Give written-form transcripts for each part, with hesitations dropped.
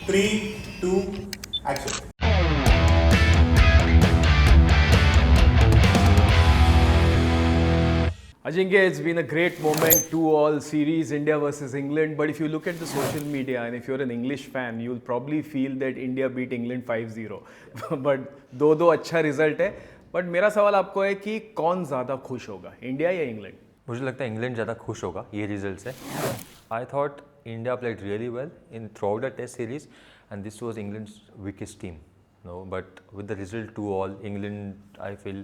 3, 2, action. Ajinkya, it's been a great moment, 2-all series, India versus England. But if you look at the social media and if you're an English fan, you'll probably feel that India beat England 5-0. But दो अच्छा result है. But मेरा सवाल आपको है कि कौन ज़्यादा खुश होगा, इंडिया या इंग्लैंड? मुझे लगता है इंग्लैंड ज़्यादा खुश होगा ये रिजल्ट से. I thought India played really well in throughout the test series and this was England's weakest team. No but with the result 2-all England I feel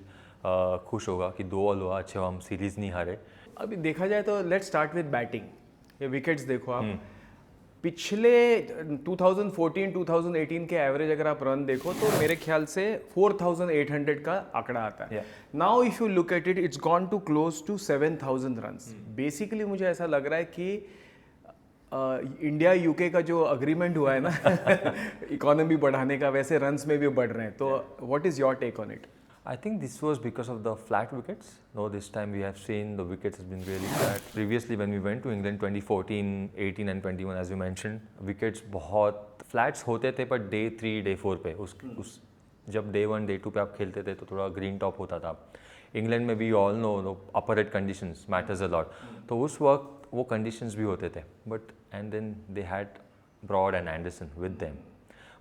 खुश होगा कि 2-all हुआ. अच्छे हम सीरीज़ नहीं हारे. अभी देखा जाए तो लेट्स स्टार्ट विद बैटिंग. ये विकेट्स देखो आप. पिछले 2014-2018 के एवरेज अगर आप रन देखो तो मेरे ख्याल से 4,800 का आंकड़ा आता है. Now if you look at it, it's gone to close to 7,000 runs. Basically मुझे ऐसा लग रहा है कि इंडिया यूके का जो अग्रीमेंट हुआ है ना इकोनॉमी बढ़ाने का, वैसे रन्स में भी बढ़ रहे हैं. तो what is your take on it? I think this was because of the flat wickets. No, this time we have seen the wickets has been really flat. Previously when we went to England 2014, 18 and 21 as you mentioned, wickets बहुत flats होते थे पर day 3, day 4 पे उस जब day 1, day 2 पे आप खेलते थे तो थोड़ा green top होता था. इंग्लैंड में we all know upper head conditions matters a lot. तो उस वक्त वो conditions भी होते थे. But and then they had Broad and Anderson with them.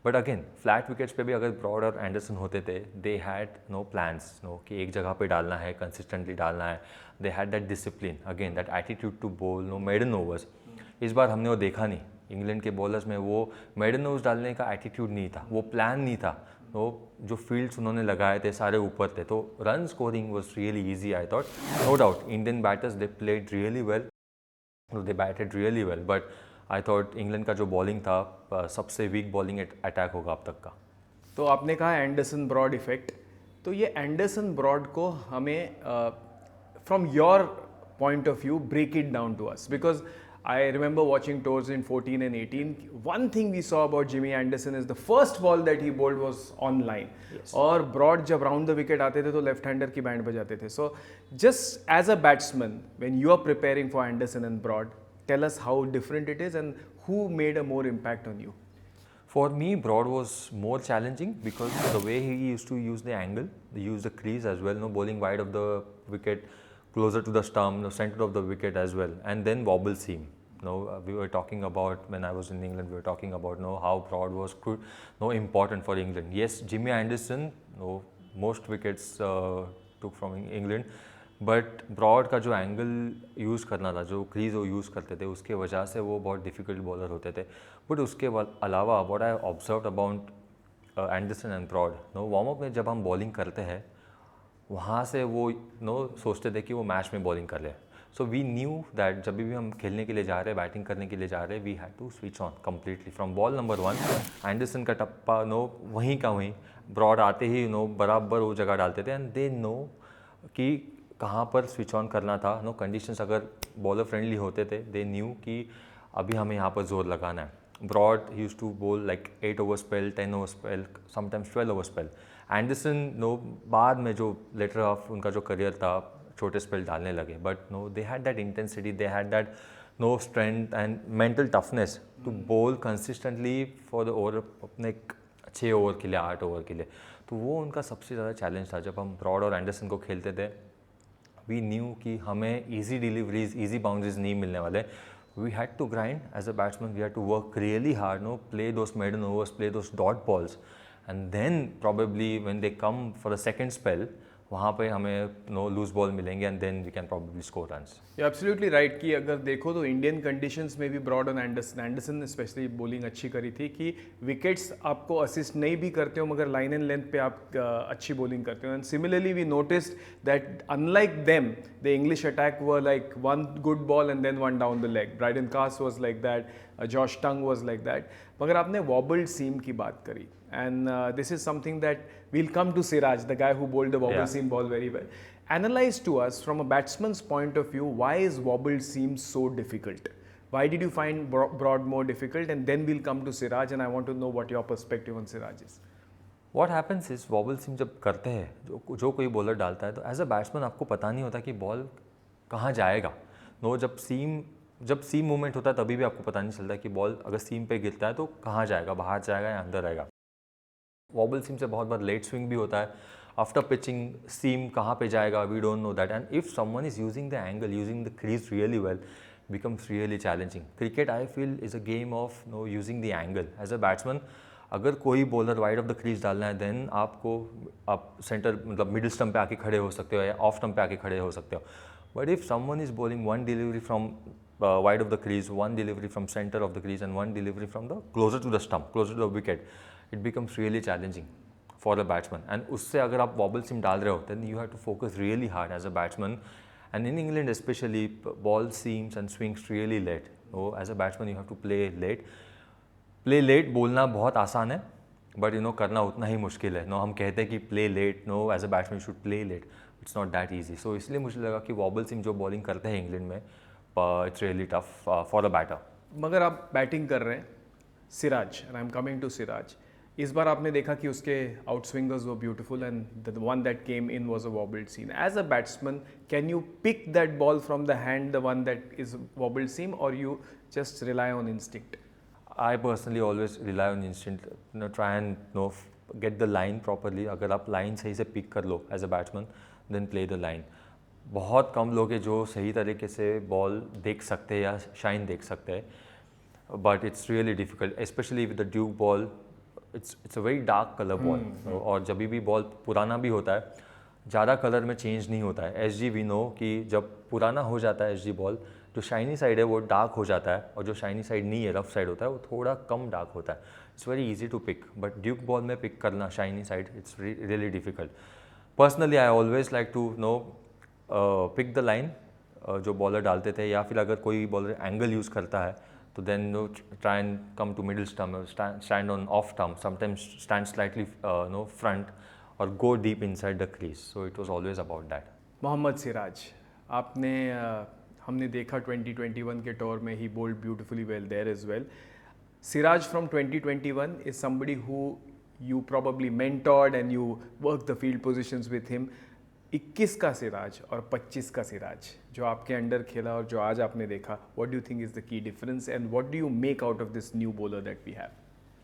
But again flat wickets पे भी अगर ब्रॉड और एंडरसन होते थे, दे हैड नो प्लान्स कि एक जगह पे डालना है, कंसिस्टेंटली डालना है. They had that discipline, again that attitude to bowl maiden overs. इस बार हमने वो देखा नहीं. इंग्लैंड के बॉलर्स में वो मेडन ओवर्स डालने का एटीट्यूड नहीं था, वो प्लान नहीं था. जो फील्ड्स उन्होंने लगाए थे सारे ऊपर थे, तो run scoring was really easy. I thought no doubt Indian batters they played really well, they batted really well. But I thought England का जो बॉलिंग था सबसे वीक बॉलिंग अटैक होगा अब तक का. तो आपने कहा एंडरसन ब्रॉड इफेक्ट. तो ये एंडरसन ब्रॉड को हमें from your point of view break it down to us, because I remember watching tours in 14 and 18. One thing we saw about Jimmy Anderson is the first ball that he bowled was on line. और Broad जब round the wicket आते थे तो left hander की band बजाते थे. So just as a batsman when you are preparing for Anderson and Broad, tell us how different it is and who made a more impact on you. For me, Broad was more challenging because the way he used to use the angle, he used the crease as well, bowling wide of the wicket, closer to the stump, center of the wicket as well, and then wobble seam. We were talking about, when I was in England, we were talking about how Broad was important for England. Yes, Jimmy Anderson, most wickets took from England. But Broad का जो angle use करना था, जो crease वो use करते थे, उसके वजह से वो बहुत डिफ़िकल्ट बॉलर होते थे. बट उसके अलावा what I observe about Anderson and Broad, warm up में जब हम बॉलिंग करते हैं वहाँ से वो सोचते थे कि वो मैच में बॉलिंग कर ले. सो वी न्यू दैट जब भी हम खेलने के लिए जा रहे हैं, बैटिंग करने के लिए जा रहे हैं, we had to switch on completely from ball number 1. Anderson का टप्पा वहीं का वहीं, ब्रॉड आते ही बराबर वो जगह डालते थे. एंड दे कि कहाँ पर स्विच ऑन करना था. कंडीशंस अगर बॉलर फ्रेंडली होते थे, दे न्यू कि अभी हमें यहाँ पर जोर लगाना है. ब्रॉड यूज टू बोल like 8 over spell, 10 over spell, sometimes 12 over spell. Anderson बाद में जो लेटर ऑफ उनका जो करियर था, छोटे स्पेल डालने लगे. But they had that intensity, they had that strength and mental toughness to bowl consistently for the over, अपने 6 ओवर के लिए, 8 ओवर के लिए. तो वो उनका सबसे ज़्यादा चैलेंज था. जब हम ब्रॉड और एंडरसन को खेलते थे, वी न्यू कि हमें ईजी डिलीवरीज, ईजी बाउंड्रीज नहीं मिलने वाले. We had to grind as a batsman, we had to work really hard, play those maiden overs, play those dot balls, and then probably when they come for the second spell, वहाँ पे हमें loose ball मिलेंगे and then we can probably score runs. You absolutely right कि अगर देखो तो Indian conditions में भी ब्रॉड और एंडरसन ने स्पेशली बॉलिंग अच्छी करी थी कि विकेट्स आपको असिस्ट नहीं भी करते हो मगर लाइन एंड लेंथ पे आप अच्छी बॉलिंग करते हो. And similarly we noticed that unlike them the English attack were like one good ball and then one down the leg. Brydon Carse was like that, Josh Tongue was like that. मगर आपने वॉबल्ड सीम की बात करी, and this is something that we'll come to Siraj, the guy who bowled the wobble seam ball very well. Analyze to us from a batsman's point of view, why is wobble seam so difficult? Why did you find Broad more difficult? And then we'll come to Siraj, and I want to know what your perspective on Siraj is. What happens is wobble seam जब करते हैं, जो कोई bowler डालता है, तो as a batsman आपको पता नहीं होता कि बॉल कहाँ जाएगा. जब सीम जब सीम मूवमेंट होता है तभी भी आपको पता नहीं चलता कि बॉल अगर सीम पे गिरता है तो कहाँ जाएगा, बाहर जाएगा या अंदर आएगा। वॉबल सीम से बहुत बार लेट स्विंग भी होता है, आफ्टर पिचिंग सीम कहाँ पे जाएगा we don't know that, and if someone is using the angle, using the crease really well, becomes really challenging. Cricket I feel is a game of using the angle. As a batsman, अगर कोई bowler wide of the crease डालना है then आप centre मतलब middle stump पे आके खड़े हो सकते हो या ऑफ स्टम्प पे आके खड़े हो सकते हो। But if someone is bowling one delivery from wide of the crease, one delivery from centre of the crease and one delivery from the closer to the stump, closer to the wicket, it becomes really challenging for a batsman. And उससे अगर आप wobble seam डाल रहे हो then you have to focus really hard as a batsman. And in England especially, ball seams and swings really late. So as a batsman you have to play late. Play late बोलना बहुत आसान है, but करना उतना ही मुश्किल है. हम कहते हैं कि play late, as a batsman you should play late. It's not that easy. So इसलिए मुझे लगा कि वॉबल सिम जो बॉलिंग करते हैं इंग्लैंड में, it's really tough for a batter. मगर आप बैटिंग कर रहे हैं Siraj, and I'm coming to Siraj. इस बार आपने देखा कि उसके आउट स्विंगर्स वो beautiful and the one that came in was a wobbled seam. As a batsman can you pick that ball from the hand, the one that is wobbled seam, और you just rely on instinct? I personally always rely on instinct. Try and get the line properly. अगर आप line सही से pick कर लो as a batsman then play the line. बहुत कम लोग हैं जो सही तरीके से बॉल देख सकते हैं या शाइन देख सकते हैं, but it's really difficult specially with the Duke ball. It's a very dark colour ball, और जब भी बॉल पुराना भी होता है ज़्यादा कलर में चेंज नहीं होता है. एसजी वी नो कि जब पुराना हो जाता है एसजी बॉल, जो शाइनी साइड है वो डार्क हो जाता है, और जो शाइनी साइड नहीं है, रफ साइड होता है, वो थोड़ा कम डार्क होता है. It's very easy to pick, but Duke ball में पिक करना shiny side it's really difficult. Personally I always like to pick the line जो बॉलर डालते थे, या फिर अगर कोई बॉलर एंगल यूज़ करता है तो then try and come to middle stump, stand on off stump, sometimes stand slightly front or go deep inside the crease. So it was always about that. Mohammad Siraj, आपने हमने देखा 2021 के टूर में ही bowled beautifully well there as well. Siraj from 2021 is somebody who you probably mentored and you worked the field positions with him. 21 का सिराज और 25 का सिराज जो आपके अंडर खेला और जो आज आपने देखा, what do you think is the key difference and what do you make out of this new bowler that we have?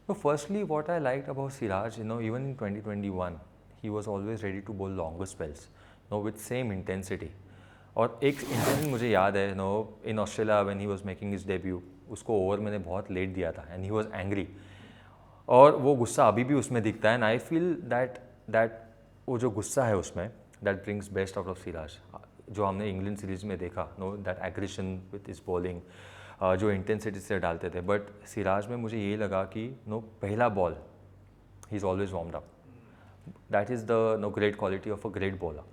So firstly, what I liked about Siraj, even in 2021, he was always ready to bowl longer spells, with same intensity. और एक incident मुझे याद है, in Australia when he was making his debut, उसको over मैंने बहुत late दिया था एंड ही वाज एंग्री, और वो गुस्सा अभी भी उसमें दिखता है. एंड आई फील दैट वो जो गुस्सा है उसमें, that brings best out of Siraj. जो हमने इंग्लैंड सीरीज़ में देखा, that aggression with is bowling, जो इंटेंसिटी से डालते थे. बट सिराज में मुझे ये लगा कि पहला ball he is always warmed up. That is the great quality of a great bowler.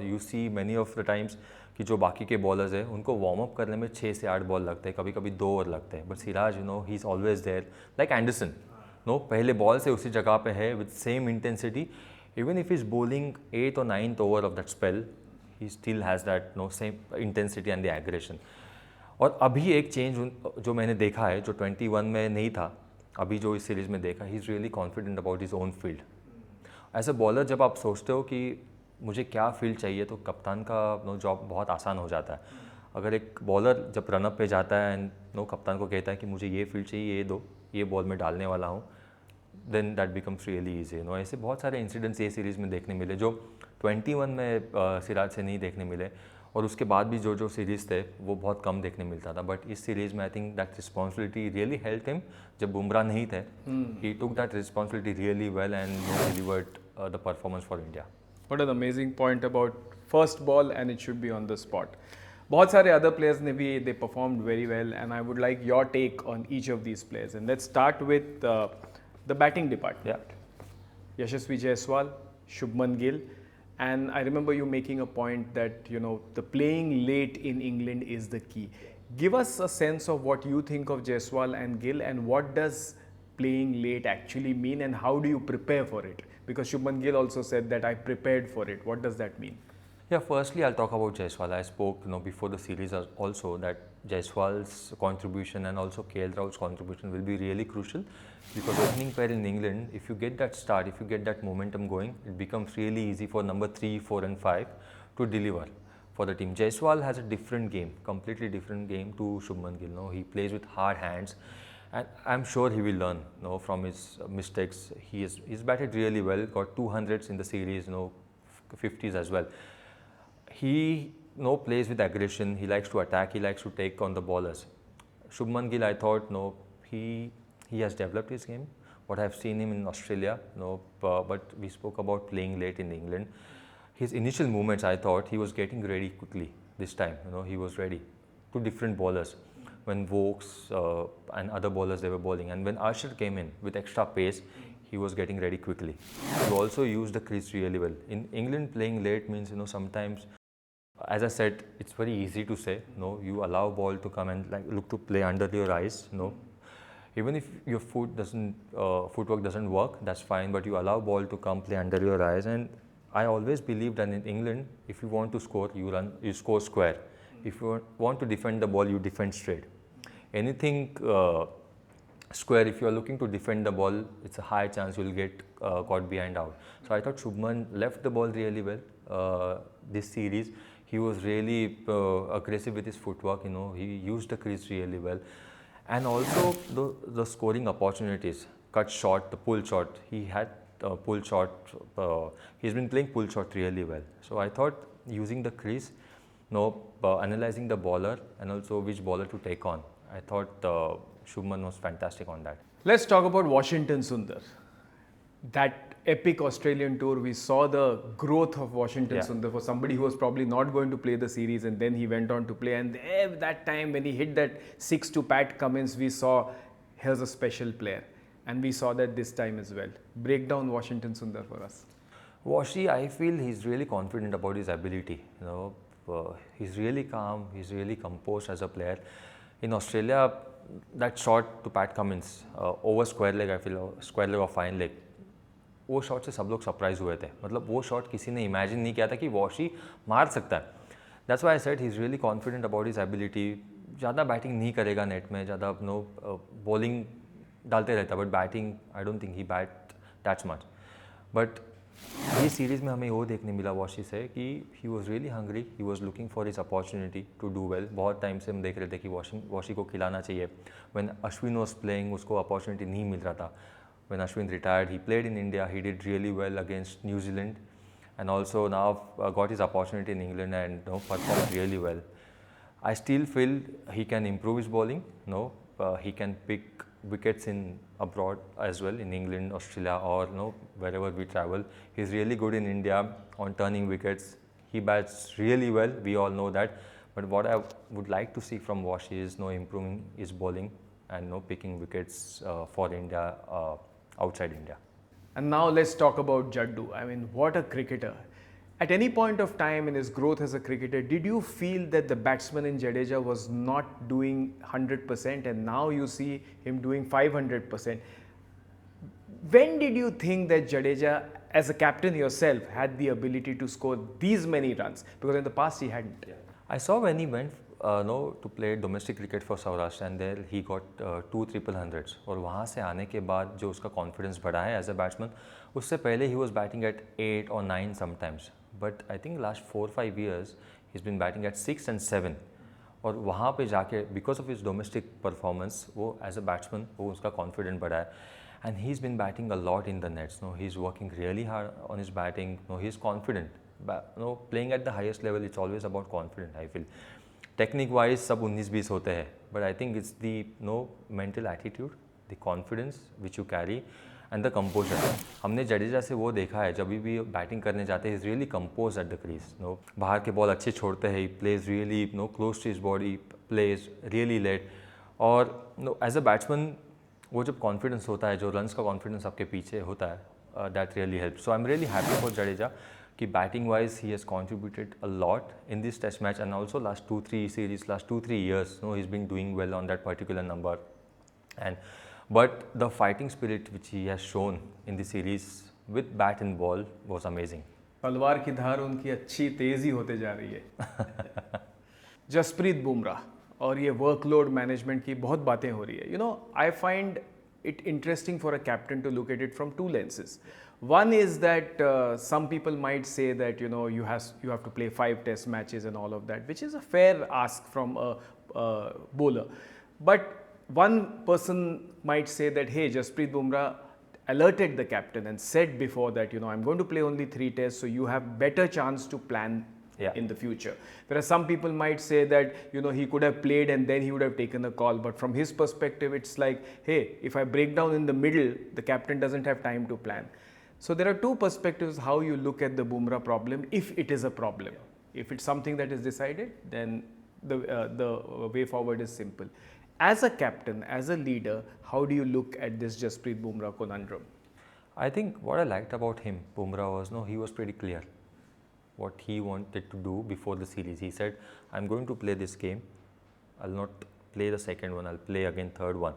You see many of the times कि जो बाकी के बॉलर्स हैं उनको वार्म अप करने में 6 से 8 बॉल लगते हैं, कभी कभी 2 ओवर लगते हैं. But Siraj he is always there like Anderson. पहले बॉल से उसी जगह पे है with same intensity. Even if he's bowling 8th or 9th over of that spell, he still has that same intensity and the aggression. और अभी एक change जो मैंने देखा है, जो 21 में नहीं था, अभी जो इस सीरीज़ में देखा, he is really confident about his own field. As a bowler जब आप सोचते हो कि मुझे क्या फील्ड चाहिए, तो कप्तान का जॉब बहुत आसान हो जाता है. अगर एक बॉलर जब रनअप पे जाता है एंड कप्तान को कहता है कि मुझे ये फील्ड चाहिए, ये दो, ये बॉल में डालने वाला हूँ, then that becomes really easy. ऐसे बहुत सारे इंसिडेंट्स ये सीरीज़ में देखने मिले जो 21 में सिराज से नहीं देखने मिले, और उसके बाद भी जो सीरीज़ थे वो बहुत कम देखने मिलता था. बट इस सीरीज़ में I think that responsibility really help him. जब बुमराह नहीं थे, he took that responsibility really well and delivered the performance for India. What an amazing point about first ball and it should be on the spot. बहुत सारे other players ने भी they performed very well, and I would like your take on each of these players. And let's start with the batting department. Yashasvi Jaiswal, Shubman Gill, and I remember you making a point that the playing late in England is the key. Give us a sense of what you think of Jaiswal and Gill, and what does playing late actually mean, and how do you prepare for it? Because Shubman Gill also said that I prepared for it. What does that mean? Yeah, firstly I'll talk about Jaiswal. I spoke before the series also that Jaiswal's contribution and also KL Rahul's contribution will be really crucial, because opening pair in England, if you get that start, if you get that momentum going, it becomes really easy for number 3, 4 and 5 to deliver. for the team. Jaiswal has a different game, completely different game to Shubman Gill. No, he plays with hard hands, and I'm sure he will learn, from his mistakes. He's batted really well, got 200s in the series, 50s as well. He plays with aggression. He likes to attack. He likes to take on the bowlers. Shubman Gill, I thought, he has developed his game. What I've seen him in Australia, but we spoke about playing late in England. His initial movements, I thought he was getting ready quickly this time. He was ready to different bowlers. When Vokes and other bowlers, they were bowling, and when Archer came in with extra pace, he was getting ready quickly. He also used the crease really well. In England, playing late means, sometimes, as I said, it's very easy to say, you allow ball to come and look to play under your eyes, Even if your footwork doesn't work, that's fine, but you allow ball to come play under your eyes. And I always believe that in England, if you want to score, you score square. If you want to defend the ball, you defend straight. Anything square, if you are looking to defend the ball, it's a high chance you'll get caught behind out. So I thought Shubman left the ball really well this series. He was really aggressive with his footwork, he used the crease really well. And also the scoring opportunities, cut shot, the pull shot, he had pull shot, he's been playing pull shot really well. So I thought using the crease, analyzing the bowler and also which bowler to take on. I thought Shubman was fantastic on that. Let's talk about Washington Sundar. That epic Australian tour, we saw the growth of Washington Sundar for somebody who was probably not going to play the series, and then he went on to play. And that time when he hit that 6 to Pat Cummins, we saw here's a special player. And we saw that this time as well. Break down Washington Sundar for us. Washi, I feel he's really confident about his ability. He's really calm, he's really composed as a player. In Australia, that shot to Pat Cummins, over square leg, I feel, square leg or fine leg, वो shot से सब लोग surprise हुए थे. मतलब वो shot किसी ने इमेजिन नहीं किया था कि वॉशी मार सकता है. That's why I said he is really confident about his ability. ज़्यादा बैटिंग नहीं करेगा नेट में, ज़्यादा बॉलिंग डालते रहता, but batting I don't think he bat that's much. But ये सीरीज़ में हमें वो देखने मिला वॉशी से कि he was really hungry, he was looking for his opportunity to do well. बहुत टाइम से हम देख रहे थे कि वॉशी को खिलाना चाहिए. व्हेन अश्विन वॉज प्लेइंग, उसको अपॉर्चुनिटी नहीं मिल रहा था. When Ashwin retired, he played in India. He did really well against New Zealand, and also now got his opportunity in England and performed really well. I still feel he can improve his bowling. He can pick wickets in abroad as well, in England, Australia, or wherever we travel. He's really good in India on turning wickets. He bats really well. We all know that. But what I would like to see from Washi is improving his bowling and picking wickets for India. Outside India. And now let's talk about Jaddu. I mean, what a cricketer. At any point of time in his growth as a cricketer, did you feel that the batsman in Jadeja was not doing 100% and now you see him doing 500%? When did you think that Jadeja, as a captain yourself, had the ability to score these many runs? Because in the past he hadn't. I saw when he went to play domestic cricket for Saurashtra, and there he got 2 triple hundreds. और वहाँ से आने के बाद जो उसका confidence बढ़ा है as a batsman, उससे पहले he was batting at 8 or 9 sometimes. But I think last 4-5 years he's been batting at 6 and 7. और वहाँ पे जाके because of his domestic performance, वो as a batsman वो उसका confidence बढ़ा है. And he's been batting a lot in the nets. He's working really hard on his batting. He's confident. Playing at the highest level, it's always about confidence, I feel. Technique wise सब 19-20 होते हैं, but I think it's the mental attitude, the confidence which you carry and the composure. हमने जडेजा से वो देखा है, जब भी बैटिंग करने जाते हैं, he's really composed at the crease. बाहर के बॉल अच्छे छोड़ते हैं, he plays really close to his body, plays really late. और as a batsman वो जब confidence होता है, जो runs का confidence आपके पीछे होता है, that really helps. So I'm really happy for Jadeja. कि batting wise he has contributed a lot in this test match, and also last 2-3 series, last 2-3 years, he's been doing well on that particular number. But the fighting spirit which he has shown in the series with bat and ball was amazing. तलवार की धार उनकी अच्छी तेजी होते जा रही है. जसप्रीत बुमराह और ये वर्कलोड मैनेजमेंट की बहुत बातें हो रही है. I find it interesting for a captain to look at it from two lenses. One is that some people might say that you have to play 5 test matches and all of that, which is a fair ask from a bowler. But one person might say that, hey, Jasprit Bumrah alerted the captain and said before that, I'm going to play only 3 tests, so you have better chance to plan in the future. Whereas some people might say that, he could have played and then he would have taken a call. But from his perspective, it's like, hey, if I break down in the middle, the captain doesn't have time to plan. So there are two perspectives how you look at the Bumrah problem, if it is a problem. If it's something that is decided, then the way forward is simple. As a captain, as a leader, how do you look at this Jasprit Bumrah conundrum? I think what I liked about him, Bumrah, was he was pretty clear what he wanted to do before the series. He said, I'm going to play this game. I'll not play the second one, I'll play again third one.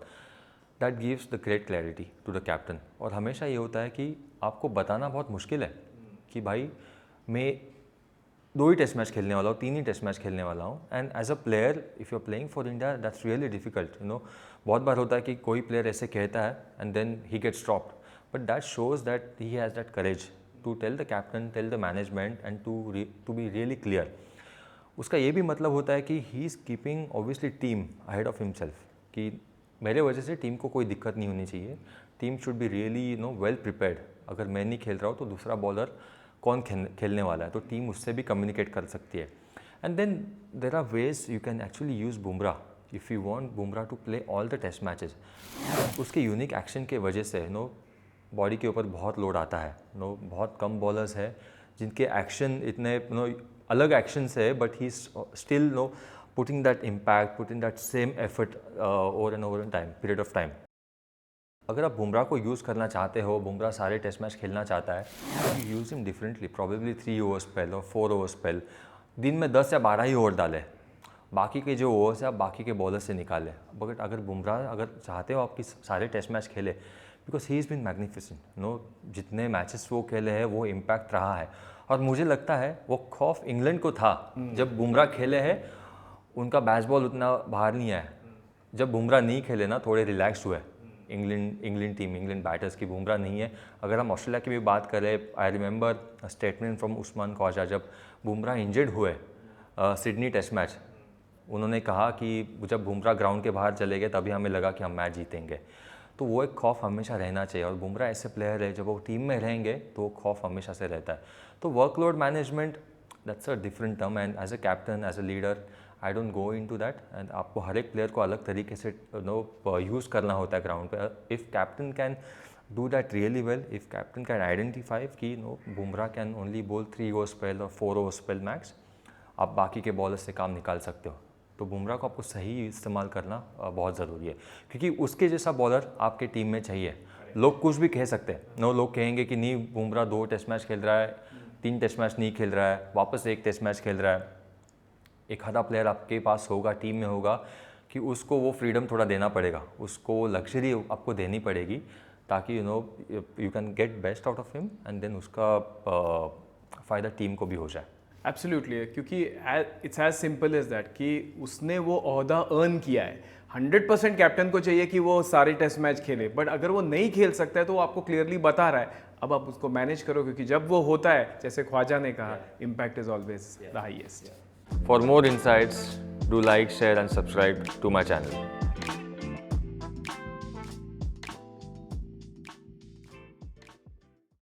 That gives the great clarity to the captain. और हमेशा ये होता है कि आपको बताना बहुत मुश्किल है कि भाई मैं 2 ही टेस्ट मैच खेलने वाला हूँ, 3 ही टेस्ट मैच खेलने वाला हूँ. And as a player if you are playing for India that's really difficult. बहुत बार होता है कि कोई प्लेयर ऐसे कहता है and then he gets dropped, but that shows that he has that courage to tell the captain, tell the management and to be really clear. उसका ये भी मतलब होता है कि he is keeping obviously team ahead of himself, कि मेरे वजह से टीम को कोई दिक्कत नहीं होनी चाहिए. Team should be really well prepared. अगर मैं नहीं खेल रहा हूँ तो दूसरा बॉलर कौन खेलने वाला है, तो टीम उससे भी कम्युनिकेट कर सकती है. And then there are ways you can actually use Bumrah if you want Bumrah to play all the test matches. उसके यूनिक एक्शन के वजह से बॉडी के ऊपर बहुत लोड आता है. बहुत कम बॉलर्स है जिनके एक्शन इतने अलग एक्शंस है, but he still putting that impact, putting that same effort over and over in period of time. अगर आप बुमराह को यूज़ करना चाहते हो, बुमराह सारे टेस्ट मैच खेलना चाहता है, you use him differently, probably 3 over spell और 4 ओवर स्पेल. दिन में 10 या 12 ही ओवर डालें, बाकी के जो ओवर्स है आप बाकी के बॉलर से निकालें. बट अगर बुमराह अगर चाहते हो आपकी सारे टेस्ट मैच खेले, because he is been magnificent. जितने मैचेस वो खेले हैं वो इम्पैक्ट रहा है. और मुझे लगता है वो खौफ इंग्लैंड को था जब बुमराह खेले हैं, उनका बैट्सबॉल उतना बाहर नहीं आया. जब बुमराह नहीं खेले थोड़े रिलैक्स हुए इंग्लैंड टीम, इंग्लैंड बैटर्स की. बुमराह नहीं है. अगर हम ऑस्ट्रेलिया की भी बात करें, I remember statement from Usman Khawaja जब बुमराह इंजर्ड हुए सिडनी टेस्ट मैच. उन्होंने कहा कि जब बुमराह ग्राउंड के बाहर चले गए तभी हमें लगा कि हम मैच जीतेंगे. तो वो एक खौफ हमेशा रहना चाहिए. और बुमराह ऐसे प्लेयर है जब वो टीम में रहेंगे तो वो खौफ हमेशा से रहता है. तो workload management that's a different term. And as a captain, as a leader, I don't go into that. And आपको हर एक प्लेयर को अलग तरीके से यूज़ करना होता है ग्राउंड पे. If captain can do that really well, if captain can identify कि बुमराह कैन ओनली बोल 3 ओवर स्पेल और 4 ओवर स्पेल मैक्स, आप बाकी के बॉलर से काम निकाल सकते हो. तो बुमराह को आपको सही इस्तेमाल करना बहुत ज़रूरी है, क्योंकि उसके जैसा बॉलर आपके टीम में चाहिए. लोग कुछ भी कह सकते हैं. लोग कहेंगे कि नहीं बुमराह 2 टेस्ट मैच खेल रहा है, 3 टेस्ट मैच नहीं खेल रहा है, वापस 1 टेस्ट मैच खेल रहा है. एक आधा प्लेयर आपके पास होगा, टीम में होगा, कि उसको वो फ्रीडम थोड़ा देना पड़ेगा, उसको लग्जरी आपको देनी पड़ेगी, ताकि you can get best out of him and then उसका फ़ायदा टीम को भी हो जाए. एब्सोल्युटली, क्योंकि it's as simple as that कि उसने वो ओहदा अर्न किया है. 100% कैप्टन को चाहिए कि वो सारे टेस्ट मैच खेले, बट अगर वो नहीं खेल सकता है तो वो आपको क्लियरली बता रहा है. अब आप उसको मैनेज करो, क्योंकि जब वो होता है, जैसे ख्वाजा ने कहा, impact is always the highest. For more insights, do like, share and subscribe to my channel.